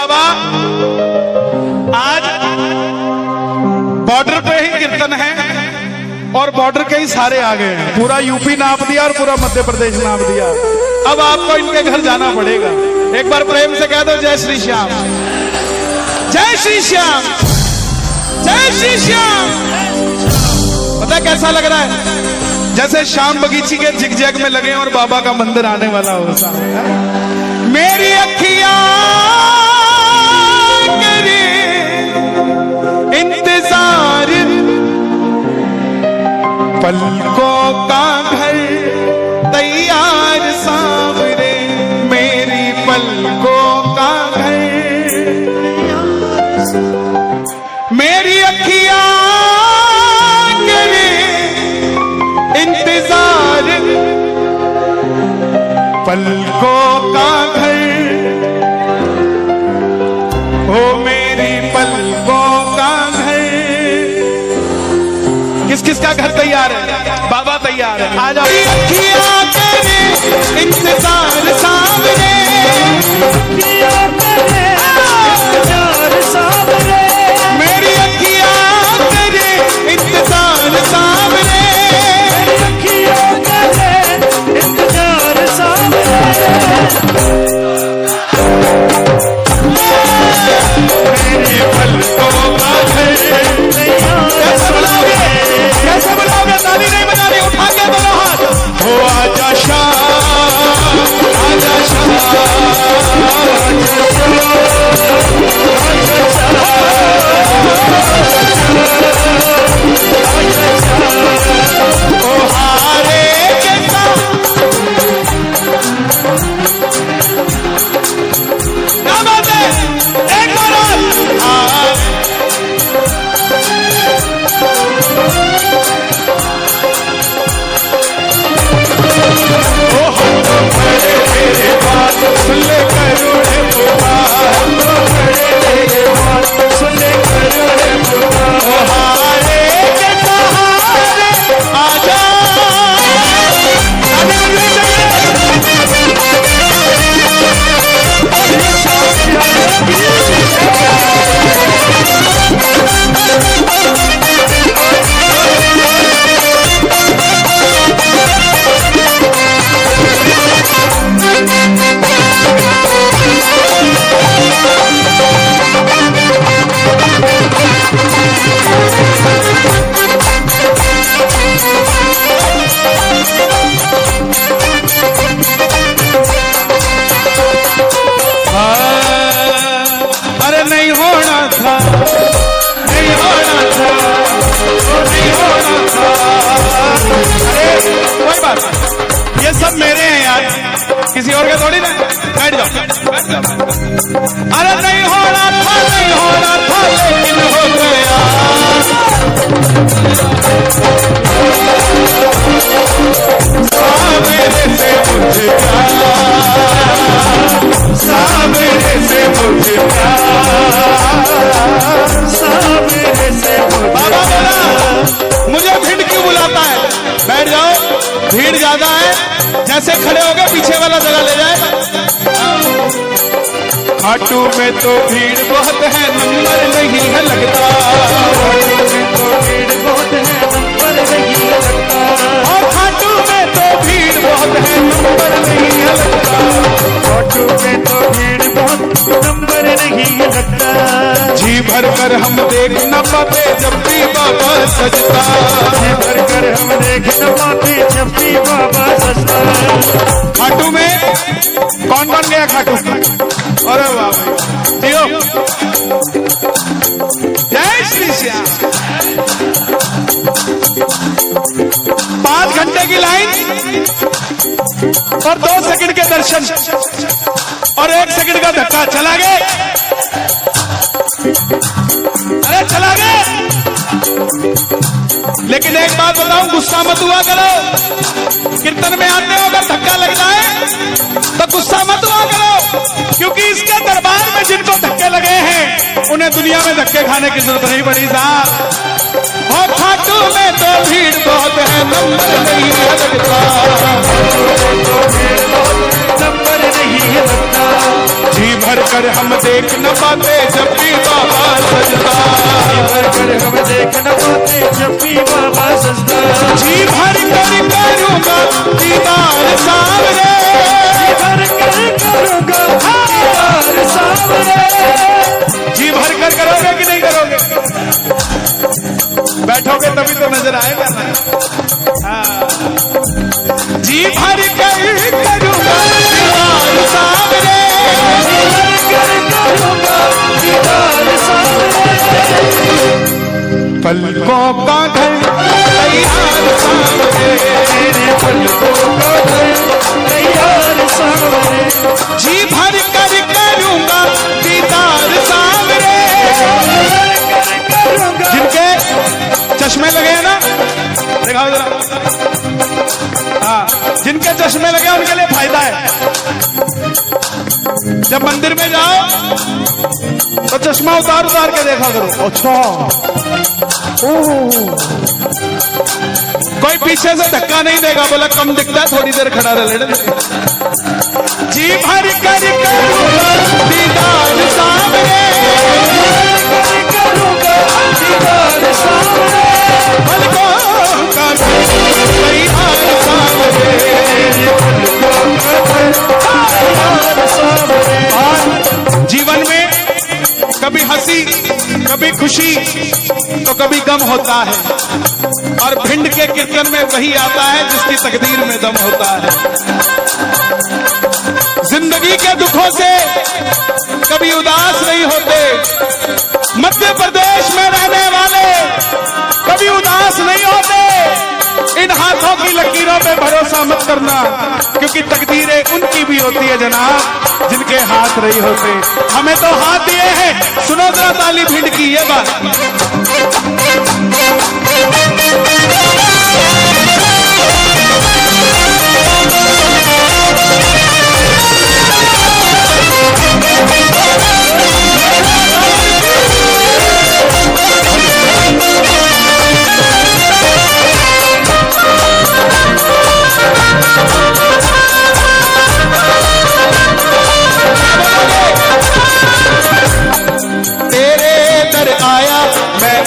बाबा आज बॉर्डर पे ही कीर्तन है और बॉर्डर के ही सारे आ गए हैं। पूरा यूपी नाप दिया और पूरा मध्य प्रदेश नाप दिया। अब आपको इनके घर जाना पड़ेगा। एक बार प्रेम से कह दो जय श्री श्याम, जय श्री श्याम, जय श्री श्याम। पता कैसा लग रहा है? जैसे शाम बगीची के जिगजैग में लगे और बाबा का मंदिर आने वाला हो सामने। मेरी अखियां करे इंतजार, पलकों का घर तैयार सामने, मेरी पलकों का घर। मेरी अखियां करे इंतजार, पलकों का घर। ओ मेरी पलकों का घर। किस किस का घर तैयार है? बाबा तैयार है। आ जाओ। अखियां करे इंतजार सामने, अखियां करे इंतजार सामने, मेरी अखियां करे इंतजार सामने, अखियां करे इंतजार सामने। मेरी पलकों का घर। कैसे बुलाओगे? ताली नहीं बजानी, उठा के दोनों हाथ। हो आजा शाम, आजा शाम, ओ हारे के साथ क्या बात है? एक बार सुन ले करोड़े पुकार, सुन ले करोड़े पुकार। हारे के सहारे आजा। अरे नहीं होना था, नहीं होना था, नहीं होना था। अरे कोई बात नहीं, ये सब मेरे हैं यार, किसी और के थोड़ी ना। बैठ जाओ, बैठ जाओ। अरे नहीं होना था, नहीं होना था, लेकिन हो गया। मेरे से मुझे सामने से मुझे बाबा बोला मुझे भीड़ क्यों बुलाता है? बैठ जाओ, भीड़ ज्यादा है। जैसे खड़े हो गए पीछे वाला जगह ले जाए। खाटू में तो भीड़ बहुत है, नंबर नहीं है लगता। तो भीड़ बहुत है, नंबर नहीं है लगता। और खाटू में तो भीड़ बहुत है, नंबर नहीं है लगता। खाटू में तो भीड़ बहुत, नंबर नहीं है लगता। जी भर कर हम देख न पाते जब भी बाबा सजता, जी भर कर हम देख न पाते जब भी बाबा सजता। खाटू में कौन कौन गया खाटू? अरे बाबा जियो, जय श्री श्याम। 5 घंटे की लाइन और 2 सेकंड के दर्शन और 1 सेकंड का धक्का। चला गए, अरे चला गए। लेकिन एक बात बताऊं, गुस्सा मत हुआ करो। कीर्तन में आते हो अगर धक्का लग जाए तो गुस्सा मत हुआ करो, क्योंकि इसके दरबार में जिनको धक्के लगे हैं उन्हें दुनिया में धक्के खाने की जरूरत नहीं पड़ी साहब। और खाटू में तो भीड़ बहुत है, नंबर नहीं लगता। नंबर नहीं लगता। जी भर कर हम देख न पाते जब भी बाबा सजदा, जी भर कर हम देख न पाते जब भी बाबा सजदा। जी भर कर करूँगा दीदार सामने, जी भर कर करूँगा दीदार सामने। जी भर कर करोगे कि नहीं करोगे? बैठोगे तभी तो नजर आएगा ना। हाँ। जी भर कर करूँगा दीदार सामने, जी भर कर करूँगा दीदार सामने। पलकों का घर तैयार सामने, पलकों का घर तैयार सामने। जी भर कर करूँगा दीदार सामने। जिनके चश्मे लगे हैं ना, दिखाओ जरा। हाँ, जिनके चश्मे लगे उनके लिए फायदा है। जब मंदिर में जाओ तो चश्मा उतार उतार के देखा करो। अच्छा, कोई पीछे से धक्का नहीं देगा, बोला कम दिखता है, थोड़ी देर खड़ा रह लेने। जी भर कर करूँगा दीदार सामने, करूँगा दीदार सामने। पलकों का तैयार सामने, जीवन में कभी हंसी कभी खुशी तो कभी गम होता है, और भिंड के कीर्तन में वही आता है जिसकी तकदीर में दम होता है। जिंदगी के दुखों से कभी उदास नहीं होते। मध्य प्रदेश में रहने वाले कभी उदास नहीं होते। इन हाथों की लकीरों पे भरोसा मत करना, क्योंकि तकदीरें उनकी भी होती है जनाब जिनके हाथ नहीं होते। हमें तो हाथ दिए हैं। सुनो जरा ताली भिंड की ये बात।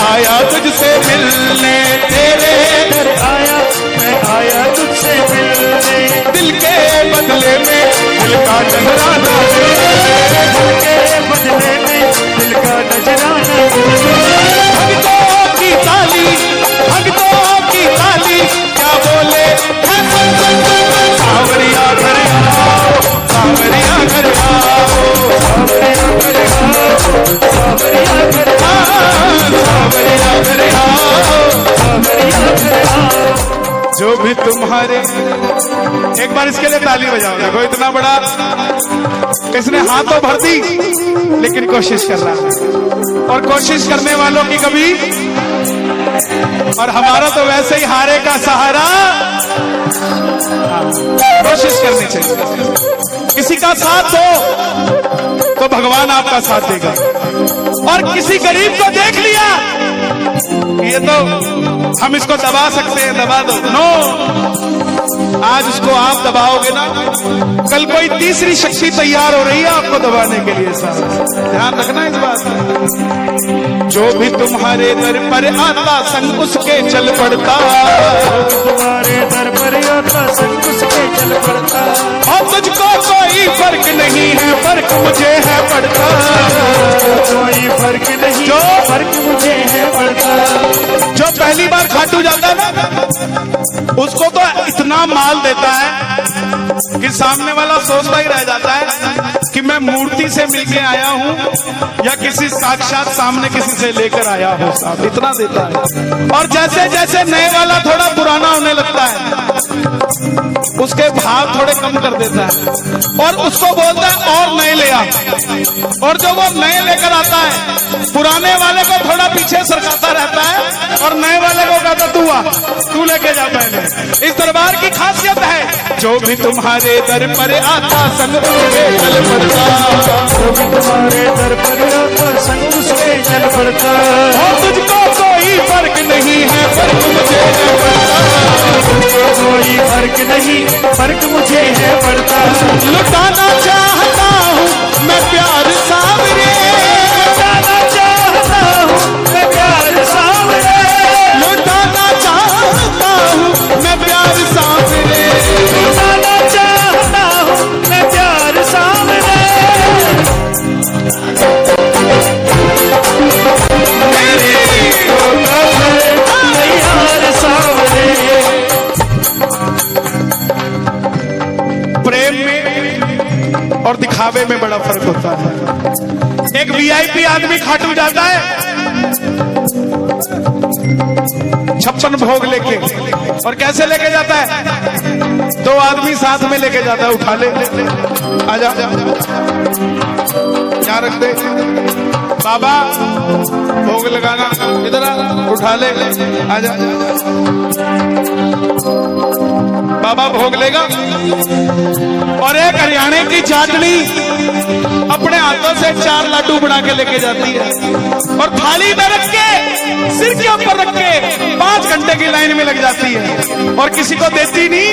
आया तुझसे मिलने, तेरे घर आया मैं आया तुझसे मिलने। दिल के बदले में दिल का नजराना दे, दिल के बदले में दिल का नजराना दे। भक्तों की ताली, भक्तों की ताली क्या बोले। सावरिया घर आओ, सावरिया घर आओ, सावरिया घर आओ, सावरिया घर आओ, सावरिया घर आओ, सावरिया घर आओ। जो भी तुम्हारे, एक बार इसके लिए ताली बजाओ। देखो इतना बड़ा इसने हाथों भर दी, लेकिन कोशिश कर रहा है। और कोशिश करने वालों की कभी, और हमारा तो वैसे ही हारे का सहारा। कोशिश करनी चाहिए। किसी का साथ दो तो भगवान आपका साथ देगा। और किसी गरीब को देख लिया ये तो हम इसको दबा सकते हैं, दबा दो। नो, आज उसको आप दबाओगे ना, कल कोई तीसरी शक्ति तैयार हो रही है आपको दबाने के लिए। साहब ध्यान रखना इस बात का। जो भी तुम्हारे दर पर आता संग उसके चल पड़ता, तुम्हारे दर पर आता संग उसके चल पड़ता। और तुझको कोई फर्क नहीं है, फर्क मुझे है पड़ता। कोई फर्क नहीं, जो फर्क मुझे है पड़ता। जो पहली बार खाटू जाता है ना, उसको तो इतना माल देता है कि सामने वाला सोचता ही रह जाता है कि मैं मूर्ति से मिलके आया हूँ या किसी साक्षात सामने किसी से लेकर आया हूँ। साहब इतना देता है। और जैसे जैसे नए वाला थोड़ा पुराना होने लगता है, उसके भाव थोड़े कम कर देता है और उसको बोलता है और नए ले आ। और जो वो नए लेकर आता है, पुराने वाले को थोड़ा पीछे सरकाता रहता है और नए वाले को कहता तू आ, तू लेके जा पहले। इस दरबार की खासियत है, जो भी तुम्हारे दर पर आता संग उसके चल पड़ता। जो भी तुम्हारे दर पर आता संग उसके चल पड़ता। और तुझको कोई फर्क नहीं है, फर्क मुझे है पड़ता। तुझको कोई फर्क नहीं, फर्क मुझे है पड़ता। लुटाना एक वीआईपी आदमी खाटू जाता है 56 भोग लेके, और कैसे लेके जाता है? 2 आदमी साथ में लेके जाता है, उठा ले, आजा यहाँ रख दे बाबा, भोग लगाना, इधर आ, उठा ले, आजा बाबा भोग लेगा। और एक हरियाणे की चाटनी अपने हाथों से 4 लड्डू बना के लेके जाती है, और थाली में रख के, सिर के ऊपर रख के 5 घंटे की लाइन में लग जाती है, और किसी को देती नहीं।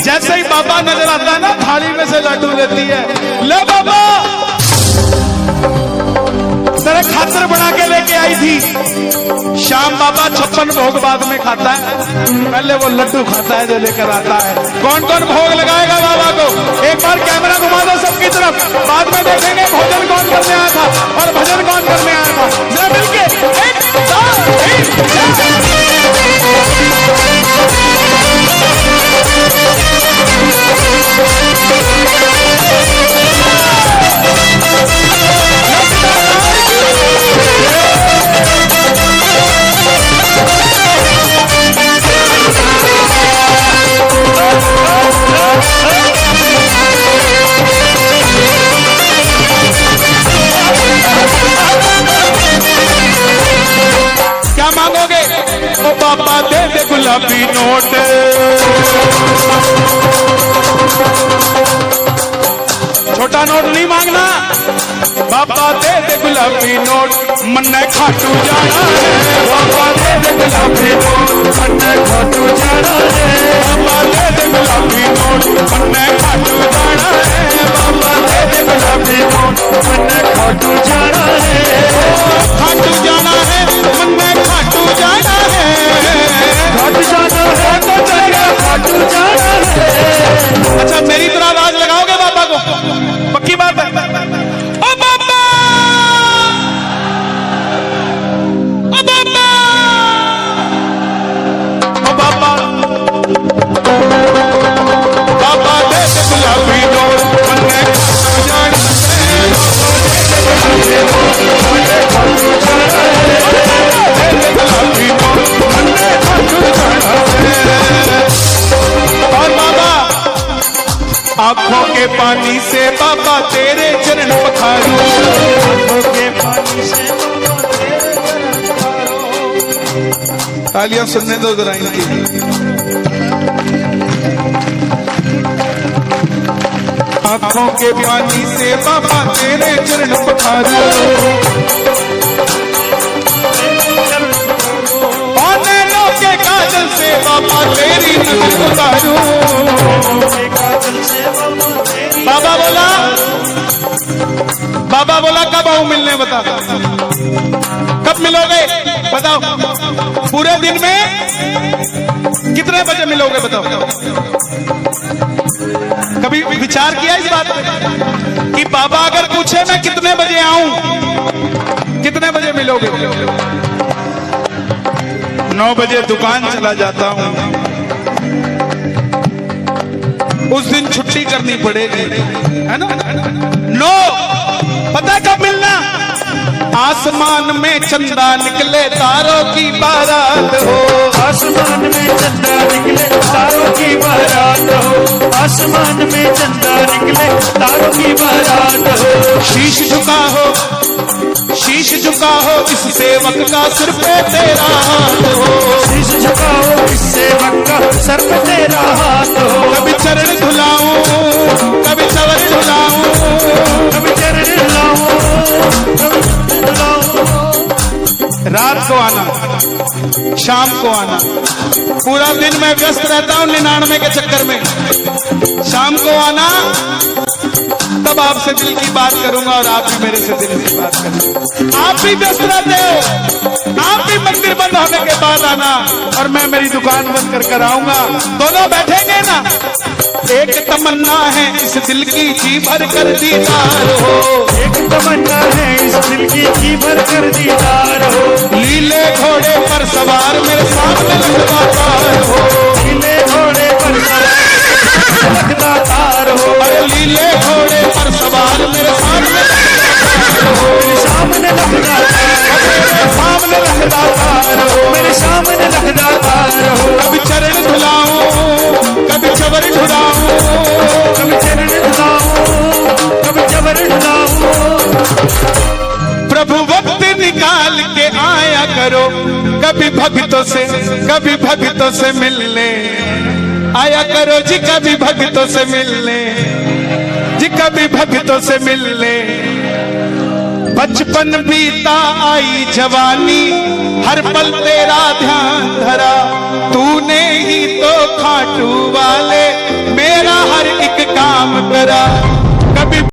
जैसे ही बाबा नजर आता है ना, थाली में से लड्डू देती है, ले बाबा तेरे खातिर बना के लेके आई थी। शाम बाबा 56 भोग बाद में खाता है, पहले वो लड्डू खाता है जो लेकर आता है। कौन कौन भोग लगाएगा बाबा को? एक बार कैमरा घुमा दो सबकी तरफ, बाद में देखेंगे भोजन कौन करने आया था और भजन कौन करने आया था। जरा मिलके 1 2 3 क्या मांगोगे? ओ पापा दे दे गुलाबी नोट, छोटा नोट नहीं मांगना, बाबा दे दे गुलाबी नोट, मन खाटू जाना है, बाबा दे दे गुलाबी नोट, मन खाटू जाना है, बाबा दे दे गुलाबी नोट, मन खाटू जाना है, बाबा दे दे गुलाबी नोट, मन खाटू जाना है, खाटू जाना है, मन खाटू जाना है, खाटू जाना है, तो चलेगा खाटू जाना है। अच्छा मेरी तरह आवाज लगाओगे बाबा को? पक्की बात है? ओ बाबा, ओ बाबा, ओ बाबा, बाबा दे दे गुलाबी नोट, मन खाटू जाना है, और बाबा आंखों के पानी से बाबा तेरे चरण पखारूं, आंखों के पानी से बाबा तेरे चरण पखारूं। तालियां सुनने दो जरा इनकी। आंखों के पानी से बाबा तेरे चरण पखारूं, और नैनों के काजल से बाबा तेरी नजर उतारूं। बाबा बोला कब आऊं मिलने, बता कब मिलोगे बताओ? पूरे दिन में कितने बजे मिलोगे बताओ? कभी विचार किया इस बात पे कि बाबा अगर पूछे मैं कितने बजे आऊं, कितने बजे मिलोगे? 9 बजे दुकान चला जाता हूं, उस दिन छुट्टी करनी पड़ेगी, है ना? 9 पता है कब मिलना? आसमान में चंदा निकले तारों की बारात हो, आसमान में चंदा निकले तारों की बारात हो, आसमान में चंदा निकले तारों की बारात हो। शीश झुका हो, शीश झुका हो इस सेवक का सिर पे तेरा हाथ हो, शीश झुकाओ इस सेवक का सर पे तेरा हाथ हो। कभी चरण धुलाऊं, कभी चरण धुलाऊं, कभी चरण धुलाऊं, कभी धुलाऊं। रात को आना, शाम को आना, पूरा दिन मैं व्यस्त रहता हूं 99 के चक्कर में। शाम को आना, तब आपसे दिल की बात करूंगा और आप भी मेरे से दिल की बात करेंगे। आप भी व्यस्त रहते हो, आप भी मंदिर बंद होने के बाद आना और मैं मेरी दुकान बंद कर कर आऊंगा, दोनों बैठेंगे ना। एक तमन्ना है इस दिल की जी भर कर दीदार हो, एक तमन्ना है इस दिल की जी भर कर दीदार हो। लीले घोड़े पर सवार मेरे सामने लगदातार हो, लीले घोड़े पर सवार लगदातार हो। अरे लीले घोड़े पर सवार मेरे सामने करो कभी भक्तों से मिलने, आया करो जी कभी भक्तों से मिलने, जी कभी भक्तों से मिलने। बचपन बीता आई जवानी, हर पल तेरा ध्यान धरा, तूने ही तो खाटू वाले मेरा हर एक काम करा।